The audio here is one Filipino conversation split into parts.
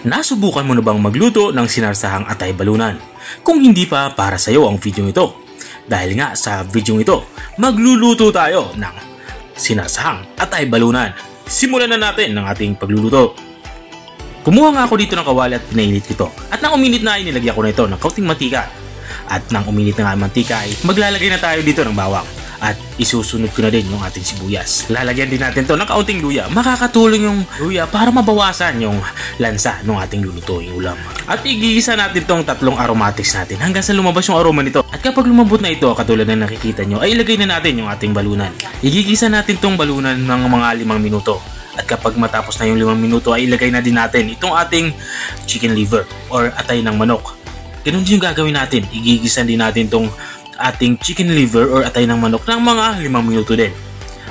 Nasubukan mo na bang magluto ng sinarsahang atay balunan? Kung hindi pa, para sa iyo ang video ito. Dahil nga sa video ito, magluluto tayo ng sinarsahang atay balunan. Simulan na natin ang ating pagluluto. Kumuha nga ako dito ng kawali at pinainit ito. At nang uminit na ay nilagyan ko na ito ng kaunting mantika. At nang uminit na nga ang mantika ay maglalagay na tayo dito ng bawang. At isusunod ko na din yung ating sibuyas. Lalagyan din natin to ng kaunting luya. Makakatulong yung luya para mabawasan yung lansa ng ating lulutuing ulam. At igigisa natin tong tatlong aromatics natin hanggang sa lumabas yung aroma nito. At kapag lumambot na ito, katulad na nakikita nyo, ay ilagay na natin yung ating balunan. Igigisa natin tong balunan ng mga 5 minuto. At kapag matapos na yung 5 minuto, ay ilagay na din natin itong ating chicken liver or atay ng manok. Ganun din yung gagawin natin. Igigisa din natin itong ating chicken liver or atay ng manok ng mga 5 minuto din.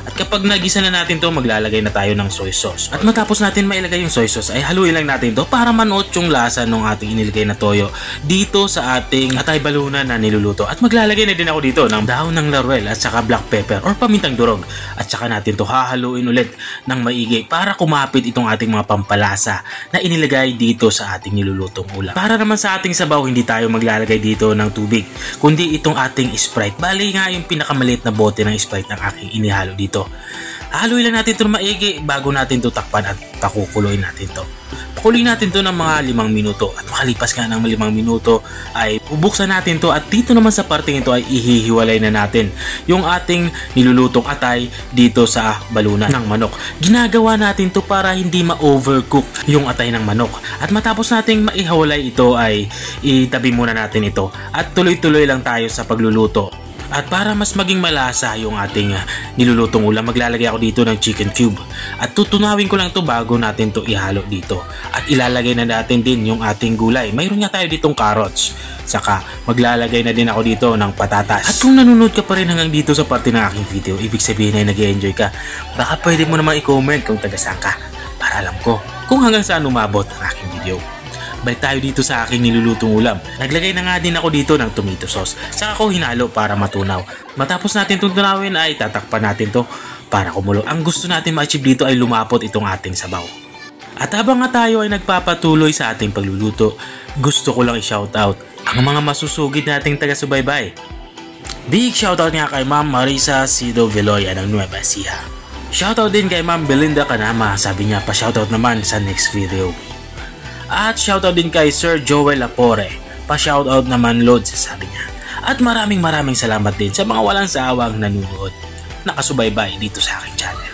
At kapag nagisa na natin to, maglalagay na tayo ng soy sauce. At matapos natin mailagay yung soy sauce, ay haluin lang natin to para manuot yung lasa ng ating inilagay na toyo dito sa ating atay balunan na niluluto. At maglalagay na din ako dito ng dahon ng laurel at saka black pepper or pamintang durog. At saka natin to hahaluin ulit ng maigi para kumapit itong ating mga pampalasa na inilagay dito sa ating nilulutong ulam. Para naman sa ating sabaw, hindi tayo maglalagay dito ng tubig, kundi itong ating Sprite. Bali nga yung pinakamaliit na bote ng Sprite ng aking inihalo dito. Haluin lang natin ito maigi bago natin ito takpan at pakukuloyin natin ito. Pakuloyin natin ito ng mga 5 minuto at makalipas nga ng 5 minuto ay bubuksan natin ito at dito naman sa parteng ito ay ihihiwalay na natin yung ating nilulutong atay dito sa balunan ng manok. Ginagawa natin ito para hindi ma-overcook yung atay ng manok. At matapos nating maihiwalay ito ay itabi muna natin ito at tuloy-tuloy lang tayo sa pagluluto. At para mas maging malasa yung ating nilulutong ulam, maglalagay ako dito ng chicken cube. At tutunawin ko lang to bago natin to ihalo dito. At ilalagay na natin din yung ating gulay. Mayroon nga tayo ditong carrots. Saka maglalagay na din ako dito ng patatas. At kung nanonood ka pa rin hanggang dito sa parte ng aking video, ibig sabihin ay nag-enjoy ka. Baka pwede mo naman i-comment kung taga-saan ka para alam ko kung hanggang saan umabot ang aking video. Balik tayo dito sa aking nilulutong ulam. Naglagay na nga din ako dito ng tomato sauce. Saka ko hinalo para matunaw. Matapos natin itong tunawin ay tatakpan natin to para kumulo. Ang gusto natin ma-achieve dito ay lumapot itong ating sabaw. At habang nga tayo ay nagpapatuloy sa ating pagluluto, gusto ko lang i-shoutout ang mga masusugid nating taga-subaybay. Big shoutout nga kay Ma'am Marisa Sido Veloya ng Nueva Ecija. Shoutout din kay Ma'am Belinda Canama. Sabi niya pa shoutout naman sa next video. At shoutout din kay Sir Joel Lapore. Pa-shoutout naman Lods, sabi niya. At maraming salamat din sa mga walang sawang nanonood, nakasubaybay dito sa aking channel.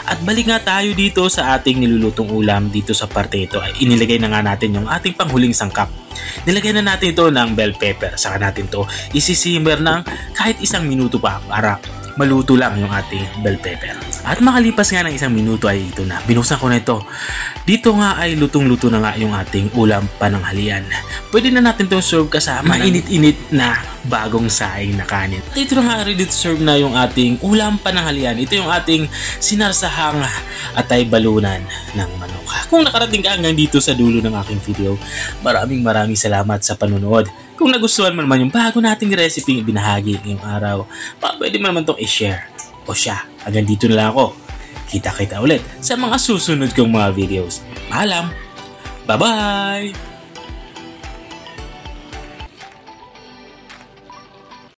At balik nga tayo dito sa ating nilulutong ulam. Dito sa parte ito ay inilagay na nga natin yung ating panghuling sangkap. Nilagay na natin ito ng bell pepper. Saka natin ito isisimmer ng kahit 1 minuto pa para maluto lang yung ating bell pepper. At makalipas nga ng 1 minuto ay ito na. Binuksan ko na ito. Dito nga ay lutong-luto na nga yung ating ulam pananghalian. Pwede na natin itong serve kasama mainit-init na bagong saing na kanin. Dito na nga ready to serve na yung ating ulam pananghalian. Ito yung ating sinarsahang atay balunan ng manok. Kung nakarating ka hanggang dito sa dulo ng aking video, maraming salamat sa panonood. Kung nagustuhan mo naman yung bago nating recipe binahagi ngayong araw, pwede mo naman itong i-share. O siya, hanggang dito na lang ako. Kita-kita ulit sa mga susunod kong mga videos. Paalam! Bye-bye!